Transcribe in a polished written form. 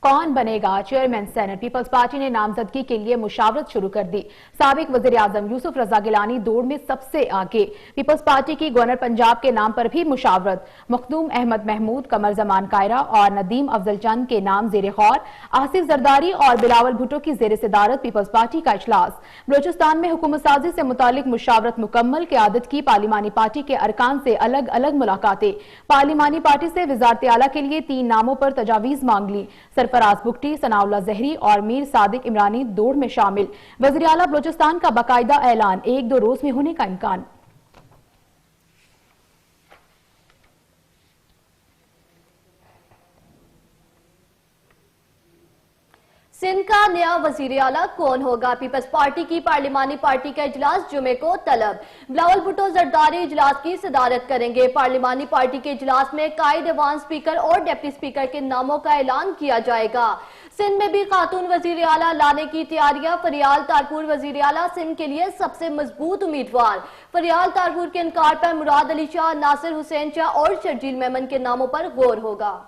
کون بنے گا chairman senate? Peoples party نے نامزدگی کے لیے مشاورت شروع کر دی۔ سابق وزیر اعظم یوسف رضا گیلانی دوڑ میں سب سے آگے۔ پیپلز پارٹی کی گورنر پنجاب کے نام پر بھی مشاورت۔ مخدوم احمد محمود، قمر زمان کائرہ اور ندیم افضل چند کے نام زیر غور۔ آصف زرداری اور بلاول بھٹو کی زیر صدارت پیپلز پارٹی کا اجلاس۔ بلوچستان میں حکومت سازی سے متعلق مشاورت مکمل۔ قیادت کی پارلیمانی پارٹی کے ارکان سے الگ الگ ملاقاتیں۔ پارلیمانی پارٹی سے وزارت اعلیٰ کے لیے 3 ناموں پر تجاویز مانگ لی۔ سرفراز بگٹی، ثناء اللہ زہری اور میر صادق عمرانی دوڑ میں شامل۔ وزیر اعلیٰ بلوچستان کا باقاعدہ اعلان، 1-2 روز میں ہونے کا امکان۔ سندھ کا نیا وزیر اعلیٰ کون ہوگا؟ پیپلز پارٹی کی پارلیمانی پارٹی کا اجلاس جمعے کو طلب۔ بلاول بھٹو زرداری اجلاس کی صدارت کریں گے۔ پارلیمانی پارٹی کے اجلاس میں قائد ایوان اسپیکر اور ڈپٹی اسپیکر کے ناموں کا اعلان کیا جائے گا۔ سندھ میں بھی خاتون وزیر اعلیٰ لانے کی تیاریاں۔ فریال تارپور وزیر اعلیٰ سندھ کے لیے سب سے مضبوط امیدوار۔ فریال تارپور کے انکار پر مراد علی شاہ، ناصر حسین شاہ اور شرجیل میمن کے ناموں پر غور ہوگا۔